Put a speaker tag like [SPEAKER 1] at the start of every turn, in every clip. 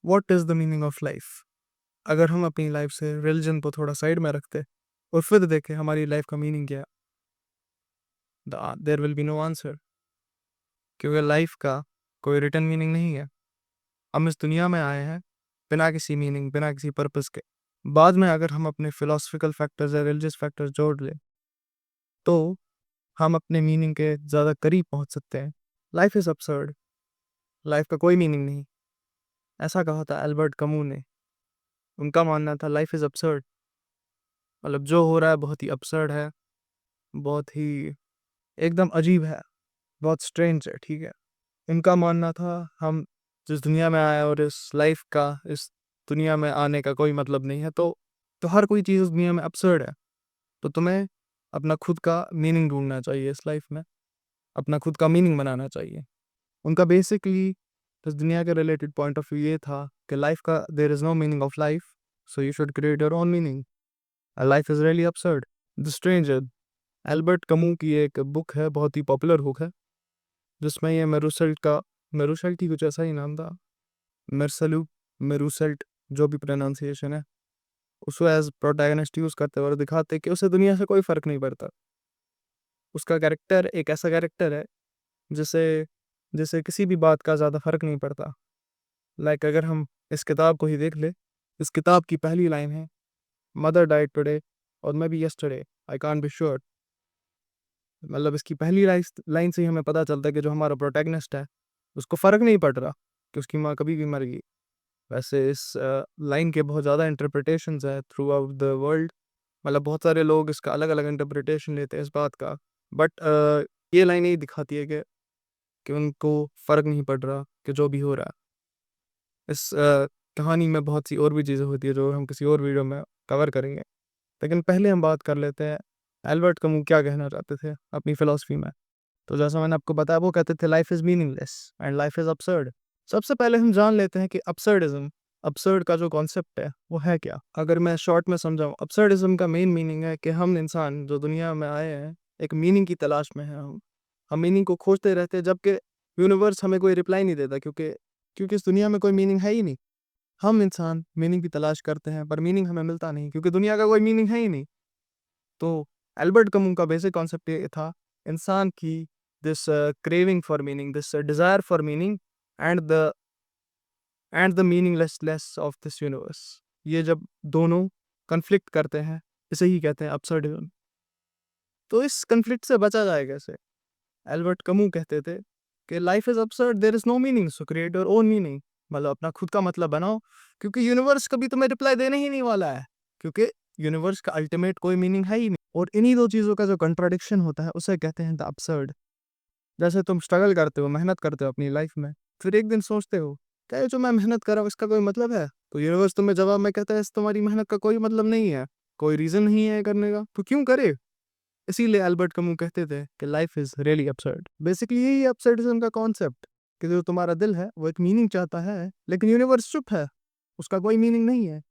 [SPEAKER 1] What is the meaning of life? अगर हम अपनी लाइफ से रिलीजन को थोड़ा साइड में रखते और फिर देखें हमारी लाइफ का मीनिंग क्या है, there will be no answer, क्योंकि लाइफ का कोई रिटर्न मीनिंग नहीं है। हम इस दुनिया में आए हैं बिना किसी मीनिंग, बिना किसी पर्पस के। बाद में अगर हम अपने फिलोसफिकल फैक्टर्स या रिलीजियस फैक्टर्स जोड़ लें तो हम अपने मीनिंग के ज़्यादा करीब पहुंच सकते हैं। लाइफ इज़ absurd, लाइफ का कोई मीनिंग नहीं, ऐसा कहा था एल्बर्ट कमू ने। उनका मानना था लाइफ इज़ absurd, मतलब जो हो रहा है बहुत ही absurd है, बहुत ही एकदम अजीब है, बहुत स्ट्रेंज है, ठीक है। इनका मानना था हम जिस दुनिया में आए और इस लाइफ का, इस दुनिया में आने का कोई मतलब नहीं है, तो हर कोई चीज़ इस दुनिया में absurd है। तो तुम्हें अपना खुद का मीनिंग ढूंढना चाहिए इस लाइफ में, अपना खुद का मीनिंग बनाना चाहिए। उनका बेसिकली इस दुनिया के रिलेटेड पॉइंट ऑफ व्यू ये था कि लाइफ का there is no meaning of life, so you should create your own meaning. Life is really absurd। The stranger, Albert Camus की एक बुक है, बहुत ही पॉपुलर बुक है, जिसमें ये मेरुसल्ट ही कुछ ऐसा ही नाम था, मेरसलू, मेरुसल्ट, जो भी प्रोनाउंसिएशन है, उसको एज प्रोटैगनिस्ट यूज़ करते हैं और दिखाते हैं कि उसे दुनिया से कोई फ़र्क नहीं पड़ता। उसका कैरेक्टर एक ऐसा कैरेक्टर है जिसे जिसे किसी भी बात का ज़्यादा फ़र्क नहीं पड़ता। लाइक अगर हम इस किताब को ही देख ले, इस किताब की पहली लाइन है, मदर डाइड टुडे और may be yesterday, I can't be sure. मतलब इसकी पहली लाइन से ही हमें पता चलता है कि जो हमारा प्रोटैगनिस्ट है उसको फ़र्क नहीं पड़ रहा कि उसकी माँ कभी भी मर गई। वैसे इस लाइन के बहुत ज़्यादा इंटरप्रिटेशंस है थ्रू आउट द वर्ल्ड, मतलब बहुत सारे लोग इसका अलग अलग इंटरप्रिटेशन लेते हैं इस बात का। बट ये लाइन यही दिखाती है कि उनको फ़र्क नहीं पड़ रहा कि जो भी हो रहा है। इस कहानी में बहुत सी और भी चीज़ें होती है जो हम किसी और वीडियो में कवर करेंगे, लेकिन पहले हम बात कर लेते हैं एल्बर्ट कमू क्या कहना चाहते थे अपनी फ़िलॉसफ़ी में। तो जैसा मैंने आपको बताया, वो कहते थे life is meaningless and life is absurd। सबसे पहले हम जान लेते हैं कि absurdism, absurd का जो कॉन्सेप्ट है वो है क्या। अगर मैं शॉर्ट में समझाऊँ, absurdism का मेन मीनिंग है कि हम इंसान जो दुनिया में आए हैं एक मीनिंग की तलाश में हैं। हम मीनिंग को खोजते रहते हैं, जबकि यूनिवर्स हमें कोई रिप्लाई नहीं देता, क्योंकि इस दुनिया में कोई मीनिंग है ही नहीं। हम इंसान मीनिंग की तलाश करते हैं पर मीनिंग हमें मिलता नहीं, क्योंकि दुनिया का कोई मीनिंग है ही नहीं। तो एल्बर्ट कमू का बेसिक कॉन्सेप्ट ये था, इंसान की this craving for meaning, this desire for meaning and the meaninglessness of this universe, ये जब दोनों कन्फ्लिक्ट करते हैं, इसे ही कहते हैं absurdism। तो इस कन्फ्लिक्ट से बचा जाए कैसे? एल्बर्ट कमू कहते थे कि life is absurd, there is no meaning, so create your own meaning. मतलब अपना खुद का मतलब बनाओ, क्योंकि यूनिवर्स कभी तुम्हें रिप्लाई देने ही नहीं वाला है, क्योंकि यूनिवर्स का अल्टीमेट कोई मीनिंग है ही नहीं। और इन्हीं दो चीज़ों का जो कंट्राडिक्शन होता है उसे कहते हैं द absurd। जैसे तुम स्ट्रगल करते हो, मेहनत करते हो अपनी लाइफ में, फिर एक दिन सोचते हो क्या ये जो मैं मेहनत कर रहा हूँ इसका कोई मतलब है? तो यूनिवर्स तुम्हें जवाब में कहता है इस तुम्हारी मेहनत का कोई मतलब नहीं है, कोई रीज़न नहीं है ये करने का, तो क्यों करे? इसीलिए एल्बर्ट कमू कहते थे कि life is really absurd। Basically यही absurdism का कॉन्सेप्ट, कि जो तुम्हारा दिल है वो एक मीनिंग चाहता है, लेकिन यूनिवर्स चुप है, उसका कोई मीनिंग नहीं है।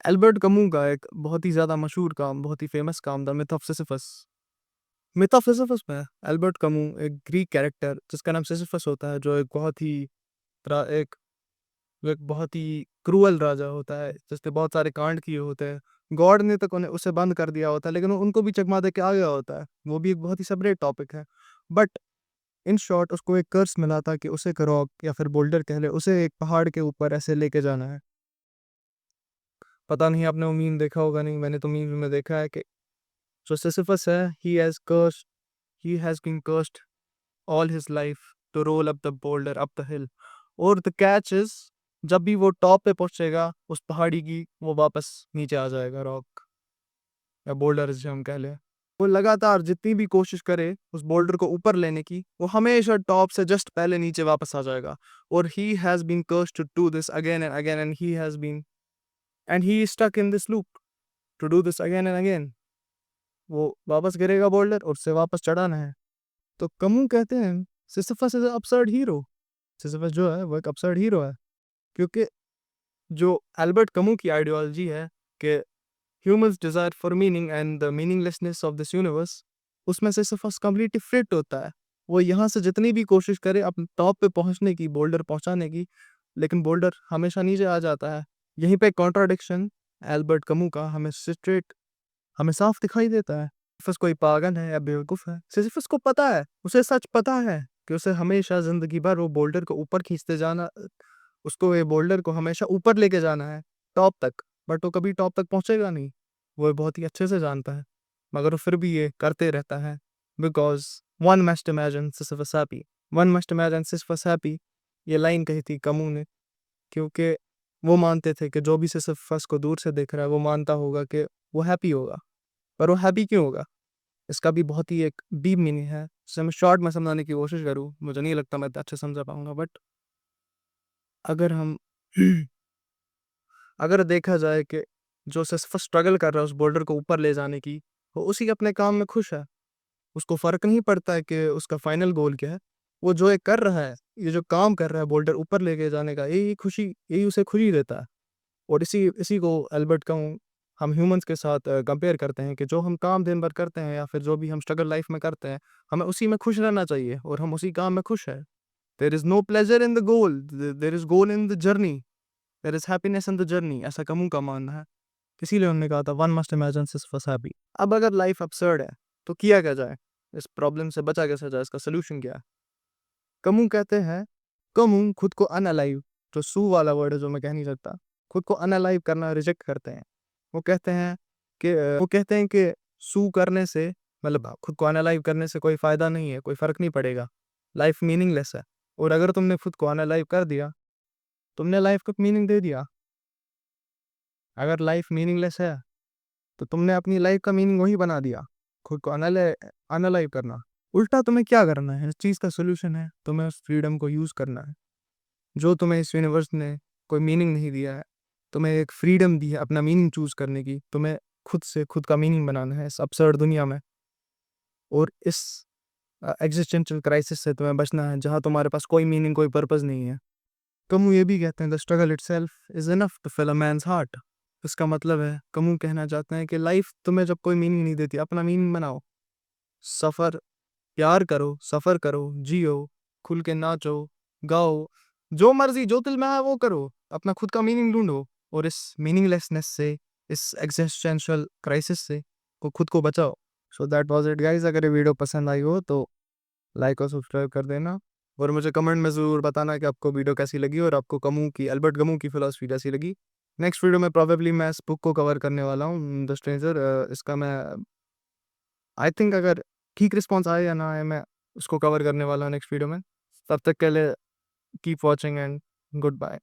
[SPEAKER 1] एल्बर्ट कमू का एक बहुत ही ज़्यादा मशहूर काम, बहुत ही फेमस काम, the myth of Sisyphus. Myth of Sisyphus में एल्बर्ट कमू एक ग्रीक कैरेक्टर जिसका नाम सिसिफस होता है, जो एक बहुत ही प्रा- एक वो एक बहुत ही क्रूअल राजा होता है जिसने बहुत सारे कांड किए होते हैं। गॉड ने तक उन्हें उसे बंद कर दिया होता है, लेकिन उनको भी चकमा दे के आ गया होता है। वो भी एक बहुत ही सेपरेट टॉपिक है। बट इन शॉर्ट उसको एक कर्स मिला था कि उसे एक रॉक या फिर बोल्डर कह ले, उसे एक पहाड़ के ऊपर ऐसे लेके जाना है। पता नहीं आपने वो मीम देखा होगा, नहीं मैंने तो मीम में देखा है कि जो सिसिफस है, he has been cursed all his life to roll up the boulder up the hill। और द कैच इज, जब भी वो टॉप पे पहुंचेगा उस पहाड़ी की, वो वापस नीचे आ जाएगा, रॉक या बोल्डर जिसे हम कह लें। वो लगातार जितनी भी कोशिश करे उस बोल्डर को ऊपर लेने की, वो हमेशा टॉप से जस्ट पहले नीचे वापस आ जाएगा। और he has been cursed to do this again and again, and he is stuck in this loop to do this again and again। वो वापस गिरेगा बोल्डर और उससे वापस चढ़ाना है। तो कमू कहते हैं Sisyphus is absurd hero. Sisyphus जो है वो एक absurd हीरो है, क्योंकि जो एल्बर्ट कमू की आइडियोलॉजी है कि humans desire for meaning and the meaninglessness of this universe, उसमें सिसिफस कंप्लीटली फिट होता है। वो यहाँ से जितनी भी कोशिश करे अपने टॉप पे पहुंचने की, बोल्डर पहुंचाने की, लेकिन बोल्डर हमेशा नीचे आ जाता है। यहीं पे कॉन्ट्राडिक्शन एल्बर्ट कमू का हमें साफ दिखाई देता है। सिसिफस कोई पागल है या बेवकूफ़ है? सिसिफस को पता है, उसे सच पता है कि उसे हमेशा ज़िंदगी भर वो बोल्डर को ऊपर खींचते जाना उसको ये बोल्डर को हमेशा ऊपर लेके जाना है, टॉप तक, बट वो कभी टॉप तक पहुँचेगा नहीं। वो ये बहुत ही अच्छे से जानता है, मगर वो फिर भी ये करते रहता है because one must imagine Sisyphus happy, one must imagine Sisyphus happy. ये लाइन कही थी कमू ने, क्योंकि वो मानते थे कि जो भी सिसिफस को दूर से देख रहा है, वो मानता होगा कि वो हैप्पी होगा। पर वो हैप्पी क्यों होगा? इसका भी बहुत ही एक डीप मीनिंग है, जिसे मैं शॉर्ट में समझाने की कोशिश करूँ, मुझे नहीं लगता मैं इतना अच्छे समझा पाऊँगा, बट अगर हम अगर देखा जाए कि जो सिर्फ स्ट्रगल कर रहा है उस बोल्डर को ऊपर ले जाने की, वो उसी अपने काम में खुश है। उसको फ़र्क नहीं पड़ता है कि उसका फाइनल गोल क्या है। वो जो ये कर रहा है, ये जो काम कर रहा है बोल्डर ऊपर लेके जाने का, यही उसे खुशी देता है। और इसी इसी को एल्बर्ट कहूँ हम ह्यूमन्स के साथ कंपेयर करते हैं कि जो हम काम दिन भर करते हैं या फिर जो भी हम स्ट्रगल लाइफ में करते हैं, हमें उसी में खुश रहना चाहिए और हम उसी काम में खुश हैं। There is no pleasure in the goal, there is goal in the journey, there is happiness in the journey, ऐसा कमू का मानना है। इसीलिए उन्होंने कहा था one must imagine Sisyphus happy. अब अगर लाइफ absurd है, तो किया क्या जाए? इस प्रॉब्लम से बचा कैसे जाए? इसका सॉल्यूशन क्या है? कमू कहते हैं कमू खुद को अनअलाइव, जो सू वाला वर्ड है जो मैं कह नहीं सकता, खुद को अनअलाइव करना रिजेक्ट करते हैं। वो कहते हैं वो कहते हैं कि सू करने से मतलब खुद को अनअलाइव करने से कोई फ़ायदा नहीं है, कोई फ़र्क नहीं पड़ेगा। लाइफ मीनिंगलेस है और अगर तुमने खुद को अनअलाइव कर दिया, तुमने लाइफ को मीनिंग दे दिया। अगर लाइफ मीनिंगलेस है, तो तुमने अपनी लाइफ का मीनिंग वही बना दिया, खुद को अनअलाइव करना। उल्टा तुम्हें क्या करना है? इस चीज़ का सॉल्यूशन है, तुम्हें उस फ्रीडम को यूज़ करना है। जो तुम्हें इस यूनिवर्स ने कोई मीनिंग नहीं दिया है, तुम्हें एक फ्रीडम दी है अपना मीनिंग चूज़ करने की, तुम्हें खुद से खुद का मीनिंग बनाना है इस अब्सर्ड दुनिया में और इस एक्जिस्टेंशियल क्राइसिस से तुम्हें बचना है, जहाँ तुम्हारे पास कोई मीनिंग, कोई पर्पज़ नहीं है। कमू ये भी कहते हैं the struggle itself is enough to fill a man's heart. इसका मतलब है, कमू कहना चाहते हैं कि लाइफ तुम्हें जब कोई मीनिंग नहीं देती, अपना मीनिंग बनाओ। सफ़र प्यार करो, सफ़र करो, जियो, खुल के नाचो, गाओ, जो मर्ज़ी जो दिल में आए वो करो, अपना खुद का मीनिंग ढूँढो और इस मीनिंगलेसनेस से, इस एक्जिस्टेंशियल क्राइसिस से को खुद को बचाओ। So that was it guys. अगर ये वीडियो पसंद आई हो तो लाइक और सब्सक्राइब कर देना और मुझे कमेंट में ज़रूर बताना कि आपको वीडियो कैसी लगी और आपको एल्बर्ट कमू की फ़िलॉसफ़ी कैसी लगी। नेक्स्ट वीडियो में प्रोबेबली मैं इस बुक को कवर करने वाला हूँ, द स्ट्रेंजर। इसका मैं आई थिंक अगर ठीक रिस्पॉन्स आए या ना आए, मैं उसको कवर करने वाला हूँ नेक्स्ट वीडियो में। तब तक के लिए keep watching and good bye.